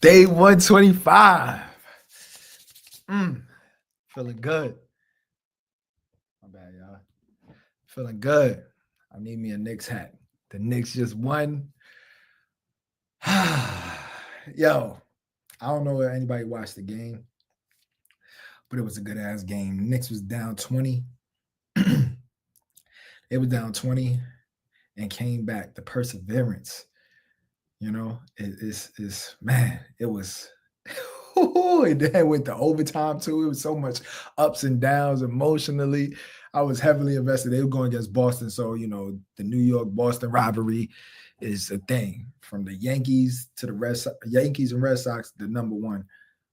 Day 125. Feeling good. My bad, y'all. Feeling good. I need me a Knicks hat. The Knicks just won. Yo, I don't know if anybody watched the game, but it was a good ass game. Knicks was down 20. It was down 20 and came back. The perseverance, is man, it was and then went to overtime too. It was so much ups and downs emotionally. I was heavily invested. They were going against Boston, so the New York Boston rivalry is a thing. From the Yankees to the Yankees and Red Sox, the number one.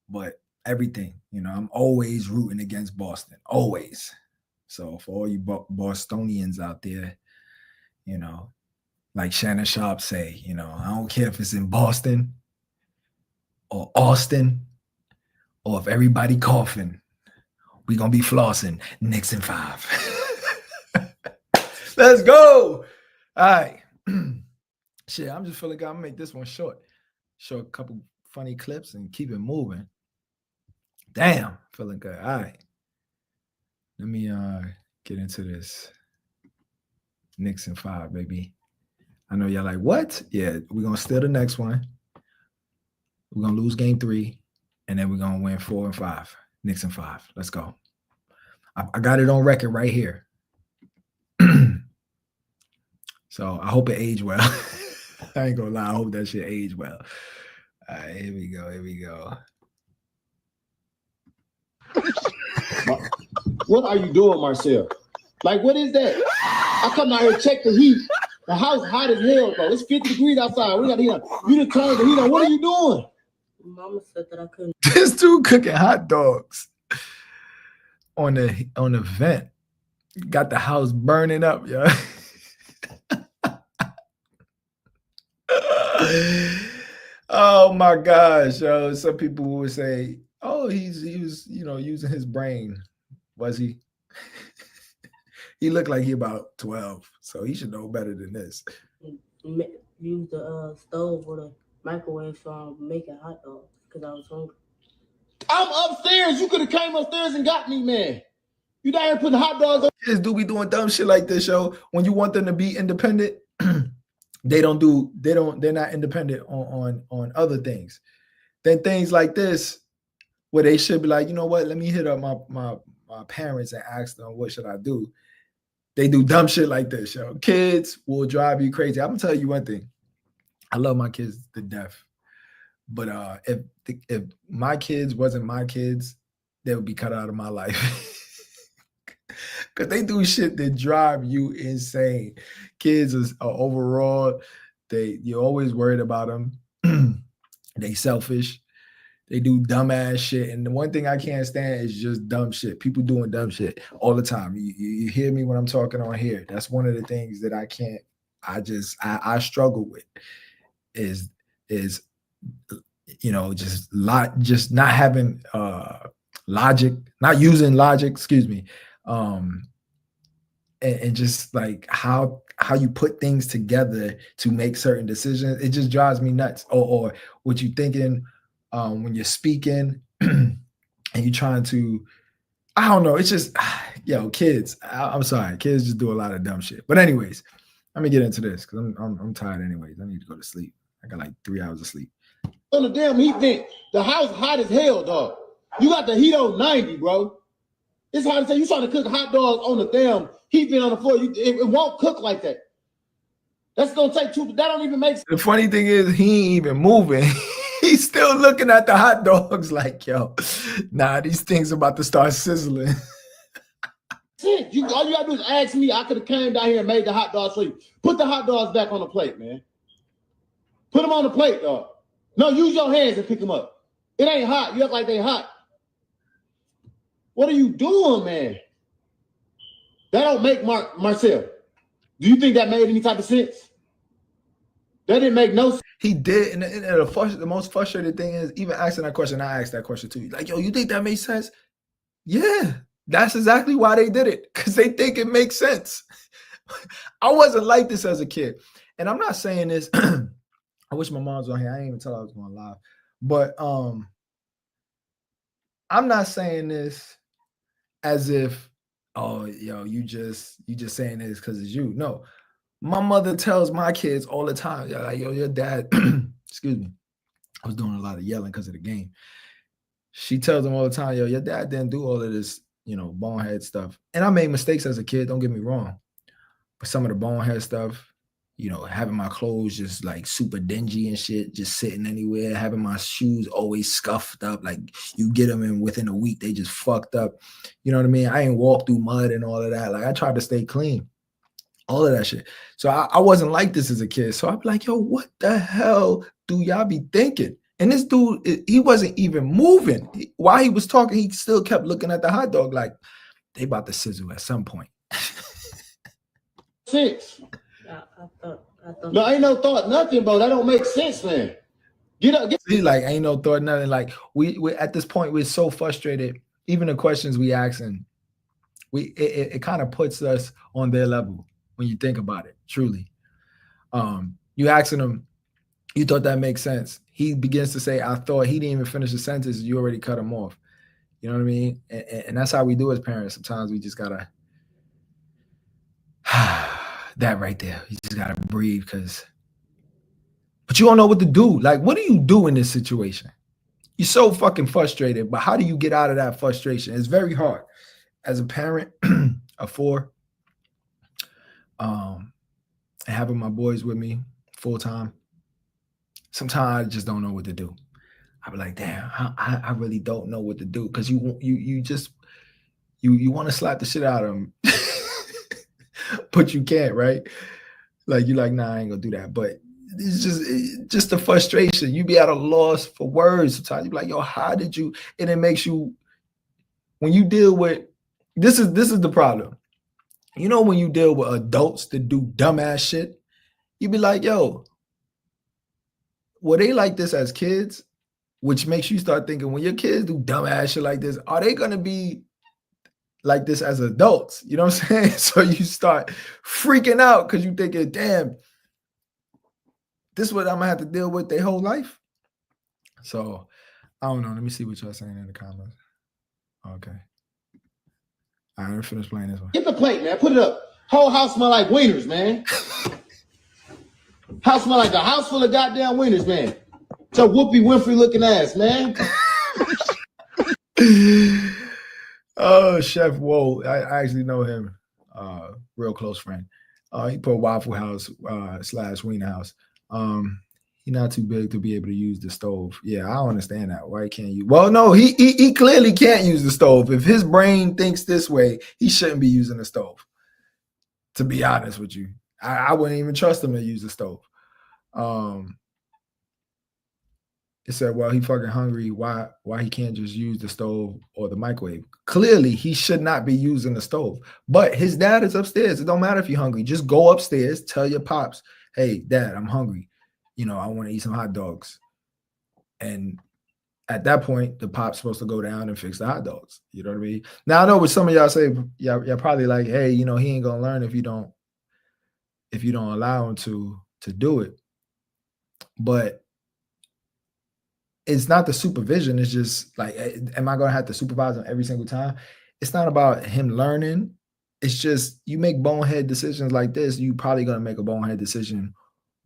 But everything, I'm always rooting against Boston, always. So for all you Bostonians out there, like Shannon Sharp say, I don't care if it's in Boston or Austin, or if everybody coughing, we gonna be flossing. Knicks in 5. Let's go. All right. Shit, I'm just feeling like I'm gonna make this one short. Show a couple funny clips and keep it moving. Damn, feeling good. All right. Let me get into this. Knicks in 5, baby. I know y'all like, what? Yeah, we're gonna steal the next one. We're gonna lose game 3. And then we're going to win 4 and 5. Knicks in 5. Let's go. I got it on record right here. So I hope it aged well. I ain't going to lie. I hope that shit aged well. All right, here we go. Here we go. What are you doing, Marcel? Like, what is that? I come out here and check the heat. The house hot as hell, bro. It's 50 degrees outside. We got heat on. You done turned the heat on. What are you doing? Mama said that I couldn't. This dude cooking hot dogs on the vent. Got the house burning up, yo. Oh my gosh, yo. Some people would say, oh, he was, using his brain. Was he? He looked like he about 12, so he should know better than this. Use the stove or the microwave so I'm making hot dogs because I was hungry. I'm upstairs. You could have came upstairs and got me, man. You down here putting hot dogs on. Kids do be doing dumb shit like this, yo. When you want them to be independent, they're not independent on other things. Then things like this, where they should be like, you know what, let me hit up my parents and ask them what should I do. They do dumb shit like this, yo. Kids will drive you crazy. I'm gonna tell you one thing. I love my kids to death. But if my kids wasn't my kids, they would be cut out of my life. Because they do shit that drive you insane. Kids are overall, you're always worried about them. They selfish. They do dumbass shit. And the one thing I can't stand is just dumb shit. People doing dumb shit all the time. You hear me when I'm talking on here. That's one of the things that I can't, I struggle with is just not having logic, not using logic, excuse me. And just like how you put things together to make certain decisions. It just drives me nuts. Or what you thinking when you're speaking and you're trying to, I don't know. It's just, kids. I'm sorry. Kids just do a lot of dumb shit. But anyways, let me get into this because I'm tired anyways. I need to go to sleep. I got like 3 hours of sleep. On the damn heat vent. The house hot as hell, dog. You got the heat on 90, bro. It's hard to say. You trying to cook hot dogs on the damn heat vent on the floor. It won't cook like that. That's gonna take two. That don't even make sense. The funny thing is, he ain't even moving. He's still looking at the hot dogs like, yo, nah, these things about to start sizzling. All you gotta do is ask me. I could have came down here and made the hot dogs for you. Put the hot dogs back on the plate, man. Put them on the plate, dog. No, use your hands and pick them up. It ain't hot. You act like they hot. What are you doing, man? That don't make Marcel. Do you think that made any type of sense? That didn't make no sense. He did, and the most frustrating thing is even asking that question. I asked that question too. Like, yo, you think that makes sense? Yeah, that's exactly why they did it, because they think it makes sense. I wasn't like this as a kid, and I'm not saying this. I wish my mom's on here. I didn't even tell her I was going live, But I'm not saying this as if, oh, yo, you just saying this because it's you. No, my mother tells my kids all the time, yeah, like, yo, your dad, excuse me, I was doing a lot of yelling because of the game. She tells them all the time, yo, your dad didn't do all of this, bonehead stuff. And I made mistakes as a kid, don't get me wrong. But some of the bonehead stuff, having my clothes just like super dingy and shit, just sitting anywhere, having my shoes always scuffed up. Like you get them and within a week, they just fucked up. You know what I mean? I ain't walked through mud and all of that. Like I tried to stay clean, all of that shit. So I wasn't like this as a kid. So I'd be like, yo, what the hell do y'all be thinking? And this dude, he wasn't even moving. While he was talking, he still kept looking at the hot dog like they about to sizzle at some point. Sense. I thought. No, ain't no thought, nothing, bro. That don't make sense, man. Get up. See, like ain't no thought, nothing. Like we at this point we're so frustrated. Even the questions we asking, it kind of puts us on their level when you think about it. Truly, you asking him, you thought that makes sense. He begins to say, I thought. He didn't even finish the sentence. You already cut him off. You know what I mean? And that's how we do as parents. Sometimes we just gotta that right there. You just gotta breathe but you don't know what to do. Like, what do you do in this situation? You're so fucking frustrated, but how do you get out of that frustration? It's very hard. As a parent of 4, and having my boys with me full time, sometimes I just don't know what to do. I be like, damn, I really don't know what to do, because you want to slap the shit out of them, but you can't, right? Like you're like, nah, I ain't gonna do that. But it's just the frustration. You be at a loss for words sometimes. You be like, yo, how did you? And it makes you, when you deal with this is the problem. When you deal with adults that do dumbass shit, you be like, yo, were they like this as kids? Which makes you start thinking, when your kids do dumbass shit like this, are they gonna be like this as adults? You know what I'm saying? So you start freaking out because you thinking, damn, this is what I'm gonna have to deal with their whole life. So I don't know. Let me see what y'all saying in the comments. Okay. All right, let me finish playing this one. Get the plate, man. Put it up. Whole house smell like wieners, man. House smell like a house full of goddamn wieners, man. So Whoopi Winfrey looking ass, man. Oh, Chef Whoa. I actually know him. Real close friend. He put Waffle House / Wiener House. He's not too big to be able to use the stove. Yeah, I don't understand that. Why can't you? Well, no, he clearly can't use the stove. If his brain thinks this way, he shouldn't be using the stove. To be honest with you, I wouldn't even trust him to use the stove. It said, well, he fucking hungry. Why he can't just use the stove or the microwave? Clearly, he should not be using the stove. But his dad is upstairs. It don't matter if you're hungry. Just go upstairs, tell your pops, hey, Dad, I'm hungry. I want to eat some hot dogs. And at that point, the pop's supposed to go down and fix the hot dogs. You know what I mean? Now, I know what some of y'all say, y'all probably like, hey, he ain't gonna learn if you don't allow him to do it. But it's not the supervision. It's just like, am I gonna have to supervise him every single time? It's not about him learning. It's just, you make bonehead decisions like this, you probably gonna make a bonehead decision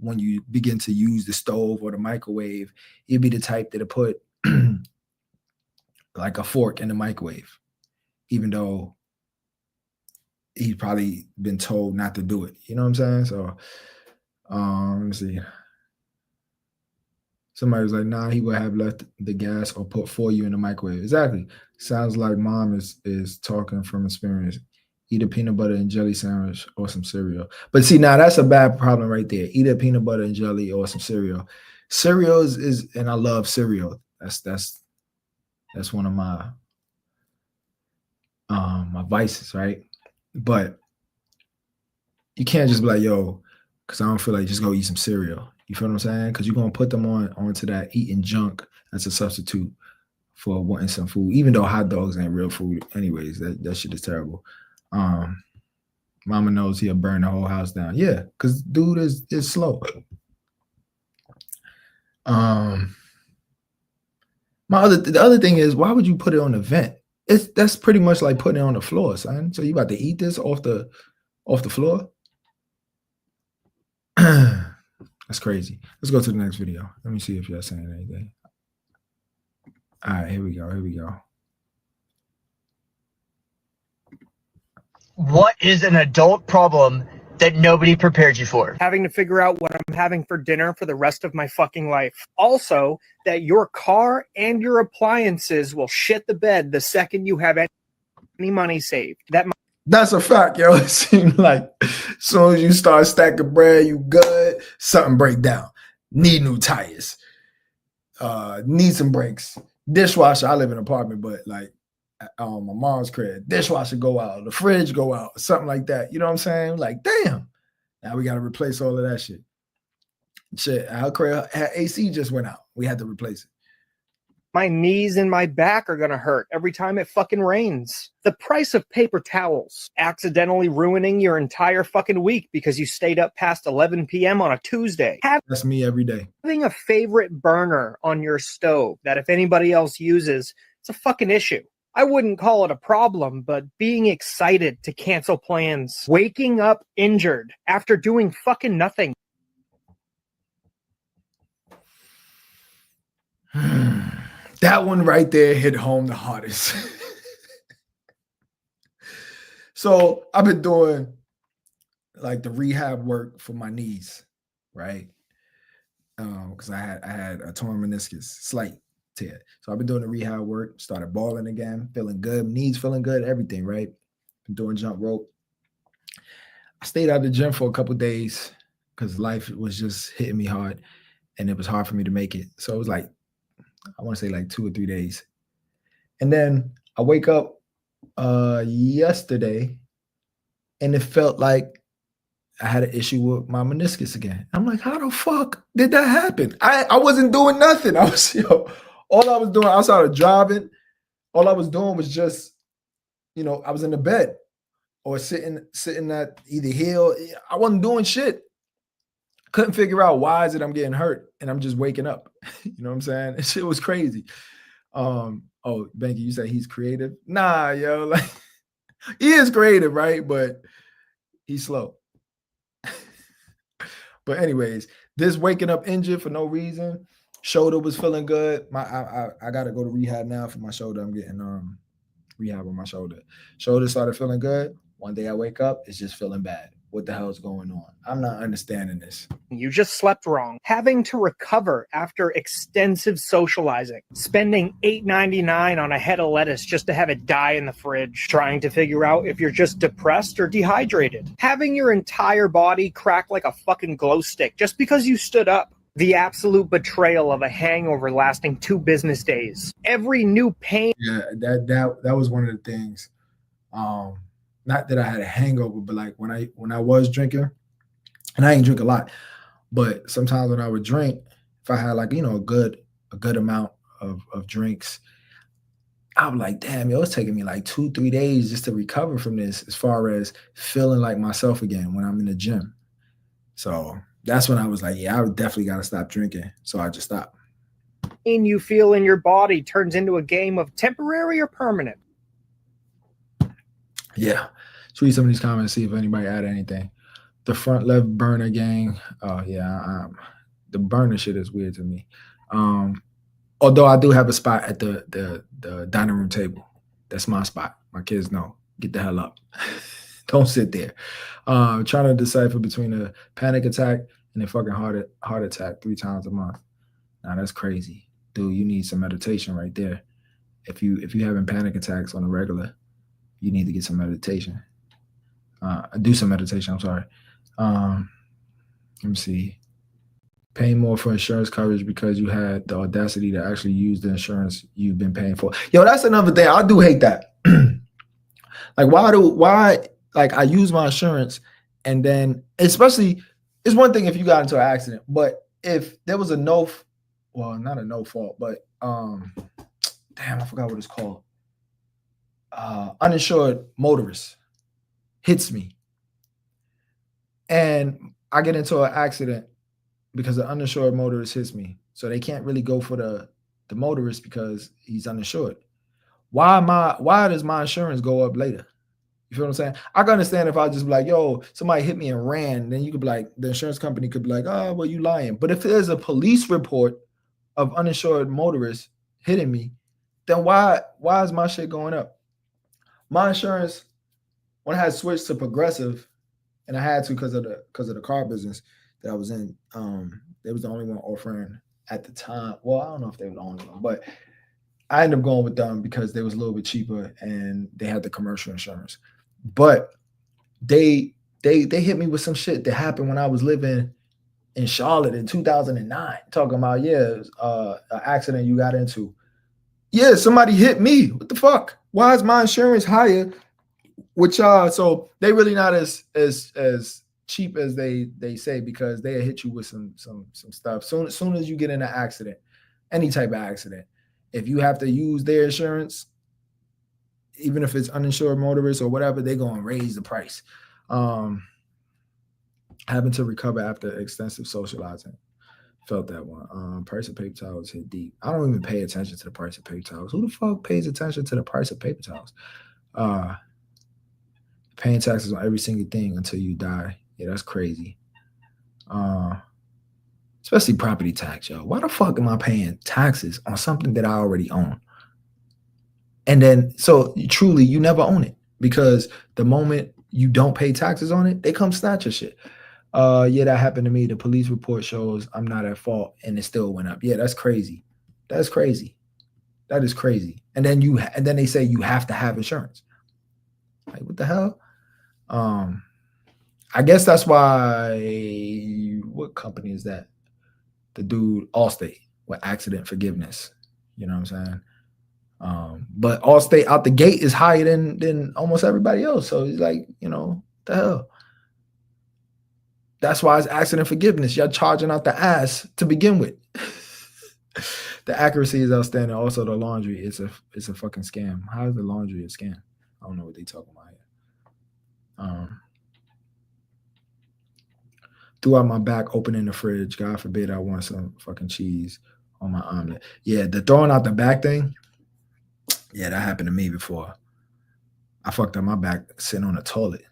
when you begin to use the stove or the microwave. You'd be the type that'll put like a fork in the microwave, even though he's probably been told not to do it. You know what I'm saying? So let me see. Somebody was like, nah, he would have left the gas or put for you in the microwave. Exactly. Sounds like mom is talking from experience. Eat a peanut butter and jelly sandwich or some cereal. But see, now that's a bad problem right there. Eat a peanut butter and jelly or some cereal. Cereal is and I love cereal. That's one of my my vices, right? But you can't just be like, yo, because I don't feel like just go eat some cereal. You feel what I'm saying? Because you're gonna put them onto that eating junk as a substitute for wanting some food, even though hot dogs ain't real food anyways. That shit is terrible. Mama knows he'll burn the whole house down. Yeah, because dude is slow. The other thing is, why would you put it on the vent? That's pretty much like putting it on the floor, son. So you about to eat this off the floor? That's crazy. Let's go to the next video. Let me see if y'all saying anything. All right, here we go. Here we go. What is an adult problem that nobody prepared you for? Having to figure out what I'm having for dinner for the rest of my fucking life. Also, that your car and your appliances will shit the bed the second you have any money saved. That's a fact, yo. It seems like as soon as you start stacking bread, you good. Something break down. Need new tires. Need some brakes. Dishwasher. I live in an apartment, but like my mom's crib, dishwasher go out, the fridge go out, something like that. You know what I'm saying? Like, damn. Now we got to replace all of that shit. Shit, our crib had AC just went out. We had to replace it. My knees and my back are gonna hurt every time it fucking rains. The price of paper towels, accidentally ruining your entire fucking week because you stayed up past 11 p.m. on a Tuesday. That's me every day. Having a favorite burner on your stove that if anybody else uses, it's a fucking issue. I wouldn't call it a problem, but being excited to cancel plans, waking up injured after doing fucking nothing. That one right there hit home the hardest. So I've been doing like the rehab work for my knees, right? Because I had a torn meniscus, slight tear. So I've been doing the rehab work, started balling again, feeling good, knees feeling good, everything, right? Been doing jump rope. I stayed out of the gym for a couple of days because life was just hitting me hard and it was hard for me to make it. So it was like, I want to say like 2 or 3 days. And then I wake up yesterday and it felt like I had an issue with my meniscus again. I'm like, how the fuck did that happen? I wasn't doing nothing. I was, all I was doing outside of driving, all I was doing was just, I was in the bed or sitting at either heel. I wasn't doing shit. Couldn't figure out why is it I'm getting hurt and I'm just waking up. You know what I'm saying? Shit was crazy. Oh, Banky, you say he's creative? Nah, yo, like he is creative, right? But he's slow. But anyways, this waking up injured for no reason. Shoulder was feeling good. I gotta go to rehab now for my shoulder. I'm getting rehab on my shoulder. Shoulder started feeling good. One day I wake up, it's just feeling bad. What the hell is going on? I'm not understanding this. You just slept wrong. Having to recover after extensive socializing. Spending $8.99 on a head of lettuce just to have it die in the fridge. Trying to figure out if you're just depressed or dehydrated. Having your entire body crack like a fucking glow stick just because you stood up. The absolute betrayal of a hangover lasting 2 business days. Every new pain. Yeah, that was one of the things. Not that I had a hangover, but like when I was drinking, and I ain't drink a lot, but sometimes when I would drink, if I had like, a good amount of drinks, I was like, damn, it's taking me like 2-3 days just to recover from this as far as feeling like myself again when I'm in the gym. So that's when I was like, yeah, I definitely got to stop drinking. So I just stopped. Pain you feel in your body turns into a game of temporary or permanent. Yeah. Let's read some of these comments, see if anybody added anything. The front left burner gang. Oh, yeah. The burner shit is weird to me. Although I do have a spot at the dining room table. That's my spot. My kids know. Get the hell up. Don't sit there. Trying to decipher between a panic attack and a fucking heart attack 3 times a month. Now that's crazy. Dude, you need some meditation right there. If you having panic attacks on a regular, you need to get some meditation. Do some meditation, I'm sorry. Let me see. Paying more for insurance coverage because you had the audacity to actually use the insurance you've been paying for. Yo, that's another thing. I do hate that. Like, why like I use my insurance and then especially it's one thing if you got into an accident, but if there was not a no fault, but damn, I forgot what it's called. Uninsured motorist hits me and I get into an accident because the uninsured motorist hits me. So they can't really go for the the motorist because he's uninsured. Why does my insurance go up later? You feel what I'm saying? I can understand if I just be like, yo, somebody hit me and ran, then you could be like, the insurance company could be like, oh, well, you lying. But if there's a police report of uninsured motorists hitting me, then why is my shit going up? My insurance, when I had switched to Progressive, and I had to because of the car business that I was in, they was the only one offering at the time. Well, I don't know if they were the only one, but I ended up going with them because they was a little bit cheaper and they had the commercial insurance. But they hit me with some shit that happened when I was living in Charlotte in 2009, talking about an accident you got into. Yeah, somebody hit me. What the fuck? Why is my insurance higher with y'all? So they really not as cheap as they say, because they hit you with some stuff. Soon as you get in an accident, any type of accident, if you have to use their insurance, even if it's uninsured motorists or whatever, they're gonna raise the price. Having to recover after extensive socializing. Felt that one. Price of paper towels hit deep. I don't even pay attention to the price of paper towels. Who the fuck pays attention to the price of paper towels? Paying taxes on every single thing until you die. Yeah, that's crazy. Especially property tax, yo. Why the fuck am I paying taxes on something that I already own? And then, so truly, you never own it, because the moment you don't pay taxes on it, they come snatch your shit. Yeah, that happened to me. The police report shows I'm not at fault, and it still went up. Yeah, that's crazy. That's crazy. That is crazy. And then they say you have to have insurance. Like, what the hell? I guess that's why. What company is that? The dude Allstate with accident forgiveness. You know what I'm saying? But Allstate out the gate is higher than almost everybody else. So it's like, what the hell? That's why it's accident forgiveness. You're charging out the ass to begin with. The accuracy is outstanding. Also, the laundry is a fucking scam. How is the laundry a scam? I don't know what they talking about here. Threw out my back, opening the fridge. God forbid I want some fucking cheese on my omelet. Yeah, the throwing out the back thing. Yeah, that happened to me before. I fucked up my back sitting on the toilet.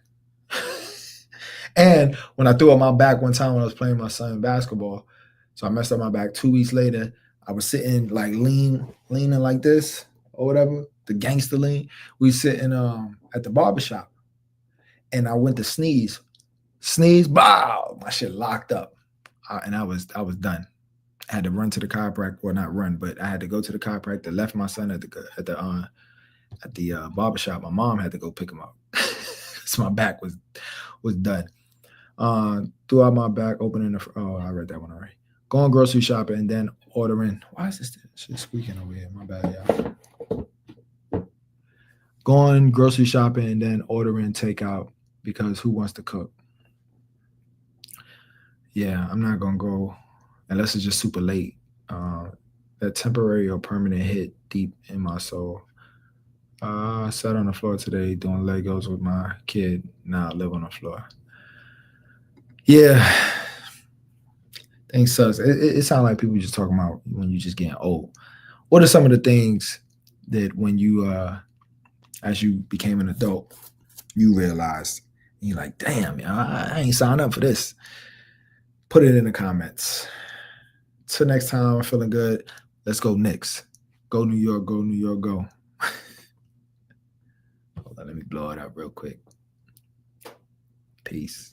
And when I threw up my back one time when I was playing my son basketball, so I messed up my back 2 weeks later. I was sitting like leaning like this or whatever, the gangster lean. We sitting at the barbershop, and I went to sneeze, bow, my shit locked up, and I was done. I had to run to the chiropractor, well, not run, but I had to go to the chiropractor. Left my son at the barbershop. My mom had to go pick him up, so my back was done. Threw out my back, opening I read that one already. Going grocery shopping and then ordering. Why is this shit squeaking over here? My bad, y'all. Going grocery shopping and then ordering takeout, because who wants to cook? Yeah, I'm not gonna go unless it's just super late. That temporary or permanent hit deep in my soul. I sat on the floor today doing Legos with my kid. Now I live on the floor. Yeah, things sucks. It sounds like people just talking about when you just getting old. What are some of the things that when you, as you became an adult, you realized, and you're like, damn, I ain't signed up for this? Put it in the comments. Till next time, I'm feeling good. Let's go Knicks. Go New York, go New York, go. Hold on, let me blow it up real quick. Peace.